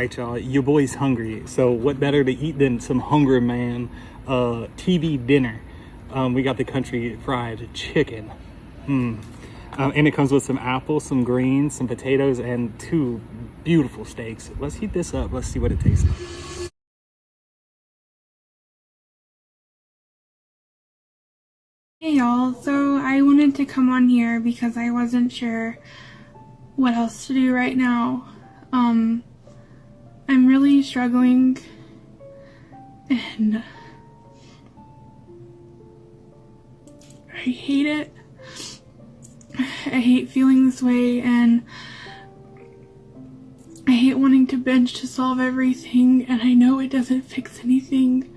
right, y'all, your boy's hungry. So what better to eat than some Hungry Man TV dinner? We got the country fried chicken. And it comes with some apples, some greens, some potatoes, and 2 beautiful steaks. Let's heat this up. Let's see what it tastes like. Hey y'all, so I wanted to come on here because I wasn't sure what else to do right now. I'm really struggling and I hate it. I hate feeling this way and I hate wanting to binge to solve everything, and I know it doesn't fix anything.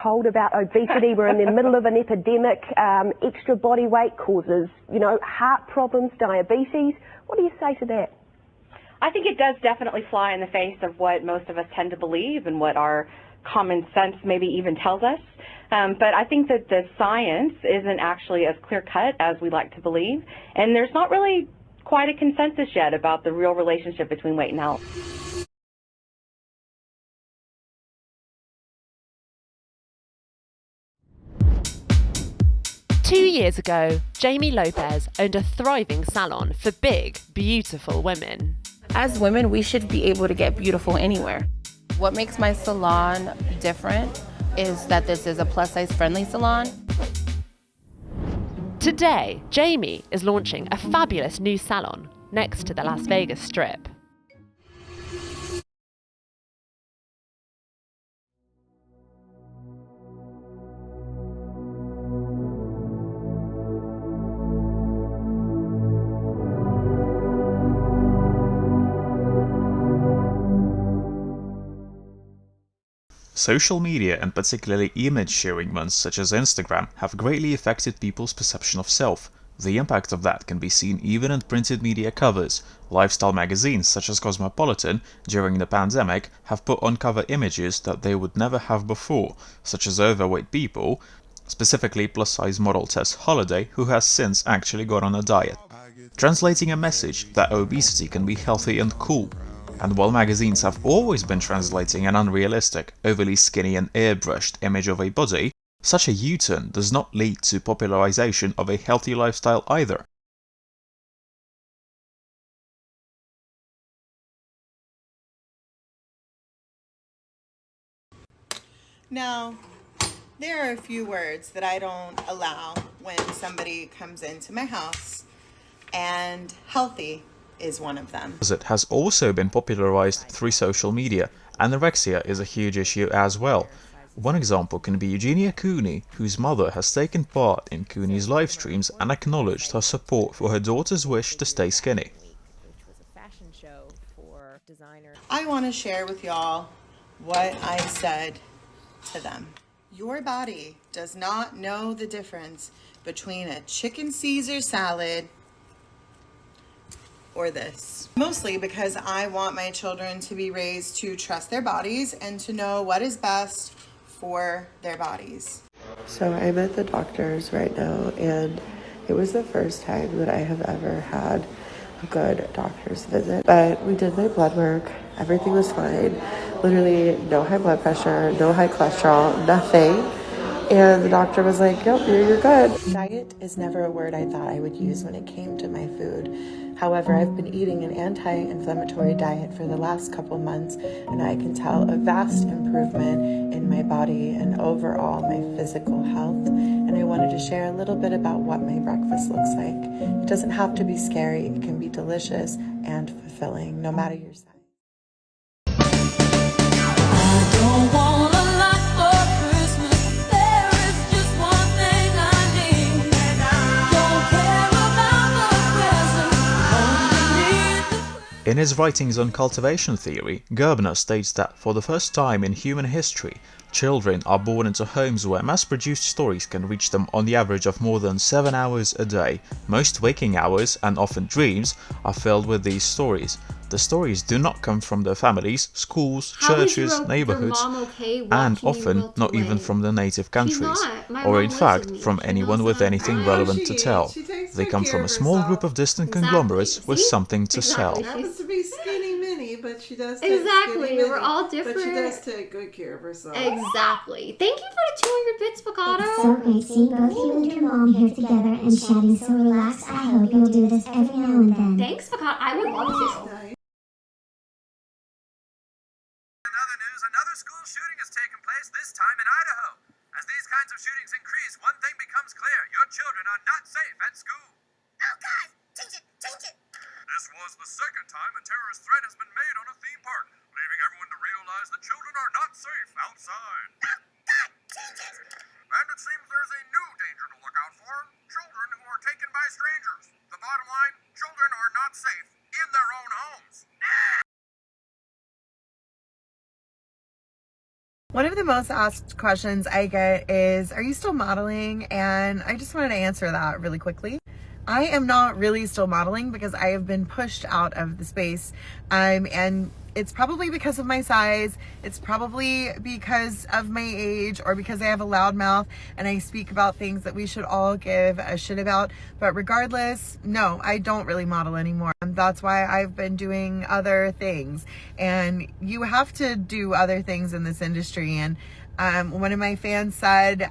Told about obesity, we're in the middle of an epidemic, extra body weight causes, heart problems, diabetes. What do you say to that? I think it does definitely fly in the face of what most of us tend to believe and what our common sense maybe even tells us. But I think that the science isn't actually as clear-cut as we like to believe, and there's not really quite a consensus yet about the real relationship between weight and health. 2 years ago, Jamie Lopez owned a thriving salon for big, beautiful women. As women, we should be able to get beautiful anywhere. What makes my salon different is that this is a plus-size friendly salon. Today, Jamie is launching a fabulous new salon next to the Las Vegas Strip. Social media, and particularly image-sharing ones such as Instagram, have greatly affected people's perception of self. The impact of that can be seen even in printed media covers. Lifestyle magazines such as Cosmopolitan, during the pandemic, have put on cover images that they would never have before, such as overweight people, specifically plus-size model Tess Holliday, who has since actually got on a diet, translating a message that obesity can be healthy and cool. And while magazines have always been translating an unrealistic, overly skinny and airbrushed image of a body, such a U-turn does not lead to popularization of a healthy lifestyle either. Now, there are a few words that I don't allow when somebody comes into my house, and healthy is one of them. It has also been popularized through social media. Anorexia is a huge issue as well. One example can be Eugenia Cooney, whose mother has taken part in Cooney's live streams and acknowledged her support for her daughter's wish to stay skinny. I want to share with y'all what I said to them. Your body does not know the difference between a chicken Caesar salad or this. Mostly because I want my children to be raised to trust their bodies and to know what is best for their bodies. So I'm at the doctor's right now, and it was the first time that I have ever had a good doctor's visit. But we did my blood work, everything was fine. Literally no high blood pressure, no high cholesterol, nothing. And the doctor was like, yep, you're good. Diet is never a word I thought I would use when it came to my food. However, I've been eating an anti-inflammatory diet for the last couple months, and I can tell a vast improvement in my body and overall my physical health. And I wanted to share a little bit about what my breakfast looks like. It doesn't have to be scary. It can be delicious and fulfilling, no matter your size. I don't want a lot for Christmas. There is just one thing I need. And I don't care about the present. Only need the... In his writings on cultivation theory, Gerbner states that for the first time in human history, children are born into homes where mass-produced stories can reach them on the average of more than 7 hours a day. Most waking hours, and often dreams, are filled with these stories. The stories do not come from their families, schools, churches, neighborhoods, and often not even from their native countries, or in fact from anyone with anything relevant to tell. They come from a small group of distant conglomerates with something to sell. Happens to be skinny mini, but she does take Exactly. skinny mini, We're all different. But she does take good care of herself. Exactly. Thank you for the 200 bits, Picado. It's so great seeing both you and your mom here together and chatting so relaxed. I hope you'll do this every now and then. Thanks, Picado. I would love to. Another school shooting has taken place, this time in Idaho. As these kinds of shootings increase, one thing becomes clear. Your children are not safe at school. Oh, God! Change it! Change it! This was the second time a terrorist threat has been made on a theme park, leaving everyone to realize that children are not safe outside. Oh, God! Change it! And it seems there's a new danger to look out for. Children who are taken by strangers. The bottom line, children are not safe in their own homes. One of the most asked questions I get is, are you still modeling? And I just wanted to answer that really quickly. I am not really still modeling because I have been pushed out of the space. And it's probably because of my size. It's probably because of my age, or because I have a loud mouth and I speak about things that we should all give a shit about. But regardless, no, I don't really model anymore. And that's why I've been doing other things. And you have to do other things in this industry. And one of my fans said,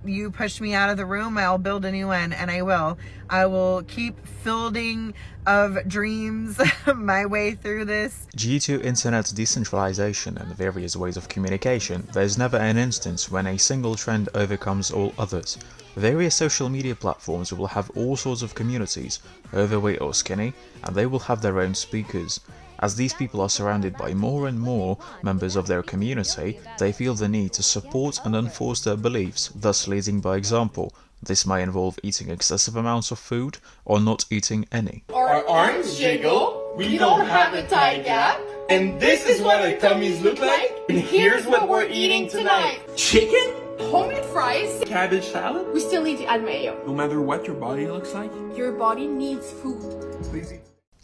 you push me out of the room, I'll build a new one, and I will. I will keep fielding of dreams my way through this. Due to internet decentralization and various ways of communication, there's never an instance when a single trend overcomes all others. Various social media platforms will have all sorts of communities, overweight or skinny, and they will have their own speakers. As these people are surrounded by more and more members of their community, they feel the need to support and enforce their beliefs, thus leading by example. This may involve eating excessive amounts of food or not eating any. Our arms jiggle, we don't have a thigh gap, and this is what our tummies look like, and here's what we're eating tonight. Chicken? Homemade fries. Cabbage salad? We still need to add mayo. No matter what your body looks like? Your body needs food. Please eat.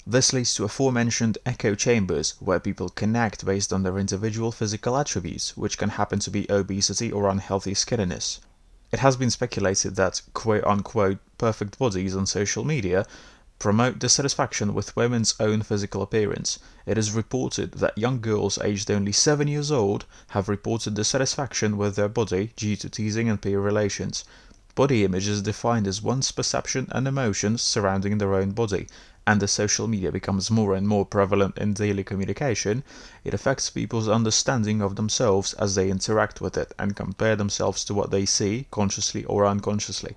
This leads to aforementioned echo chambers, where people connect based on their individual physical attributes, which can happen to be obesity or unhealthy skinniness. It has been speculated that quote-unquote perfect bodies on social media promote dissatisfaction with women's own physical appearance. It is reported that young girls aged only 7 years old have reported dissatisfaction with their body due to teasing and peer relations. Body image is defined as one's perception and emotions surrounding their own body, and as social media becomes more and more prevalent in daily communication, it affects people's understanding of themselves as they interact with it and compare themselves to what they see, consciously or unconsciously.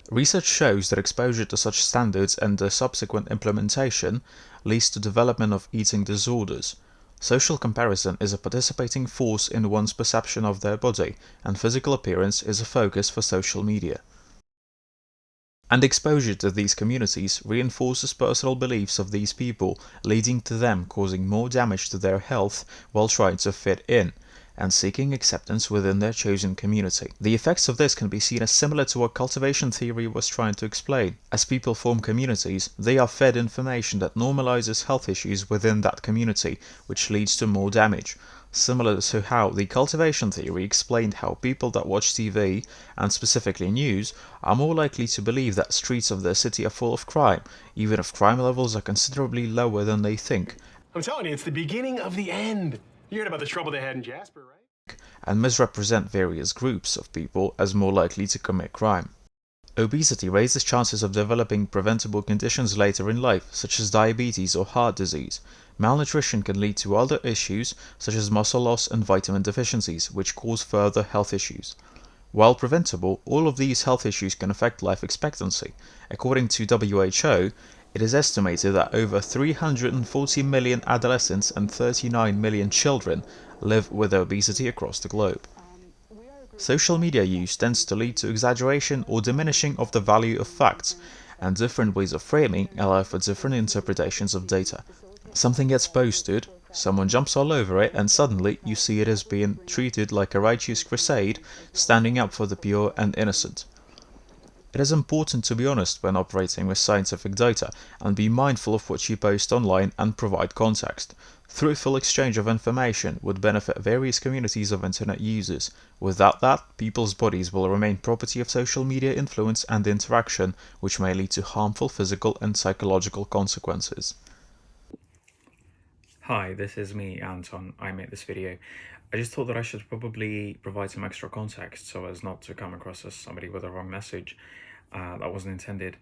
Research shows that exposure to such standards and their subsequent implementation leads to development of eating disorders. Social comparison is a participating force in one's perception of their body, and physical appearance is a focus for social media. And exposure to these communities reinforces personal beliefs of these people, leading to them causing more damage to their health while trying to fit in, and seeking acceptance within their chosen community. The effects of this can be seen as similar to what cultivation theory was trying to explain. As people form communities, they are fed information that normalizes health issues within that community, which leads to more damage. Similar to how the cultivation theory explained how people that watch TV, and specifically news, are more likely to believe that streets of their city are full of crime, even if crime levels are considerably lower than they think. I'm telling you, it's the beginning of the end. You heard about the trouble they had in Jasper, right? And misrepresent various groups of people as more likely to commit crime. Obesity raises chances of developing preventable conditions later in life, such as diabetes or heart disease. Malnutrition can lead to other issues, such as muscle loss and vitamin deficiencies, which cause further health issues. While preventable, all of these health issues can affect life expectancy. According to WHO, it is estimated that over 340 million adolescents and 39 million children live with obesity across the globe. Social media use tends to lead to exaggeration or diminishing of the value of facts, and different ways of framing allow for different interpretations of data. Something gets posted, someone jumps all over it, and suddenly you see it as being treated like a righteous crusade, standing up for the pure and innocent. It is important to be honest when operating with scientific data and be mindful of what you post online and provide context. Truthful exchange of information would benefit various communities of internet users. Without that, people's bodies will remain property of social media influence and interaction, which may lead to harmful physical and psychological consequences. Hi, this is me, Anton. I made this video. I just thought that I should probably provide some extra context so as not to come across as somebody with a wrong message. That wasn't intended.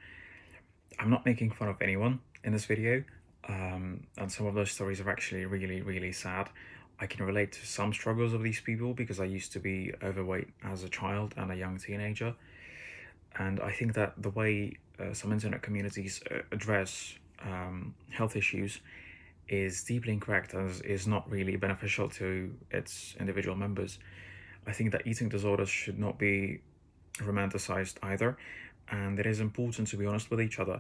I'm not making fun of anyone in this video, and some of those stories are actually really, really sad. I can relate to some struggles of these people because I used to be overweight as a child and a young teenager. And I think that the way some internet communities address health issues is deeply incorrect and is not really beneficial to its individual members. I think that eating disorders should not be romanticized either, and it is important to be honest with each other.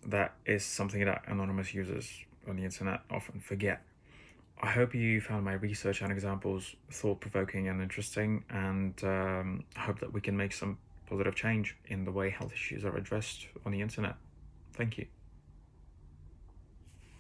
That is something that anonymous users on the internet often forget. I hope you found my research and examples thought-provoking and interesting, and I hope that we can make some positive change in the way health issues are addressed on the internet. Thank you.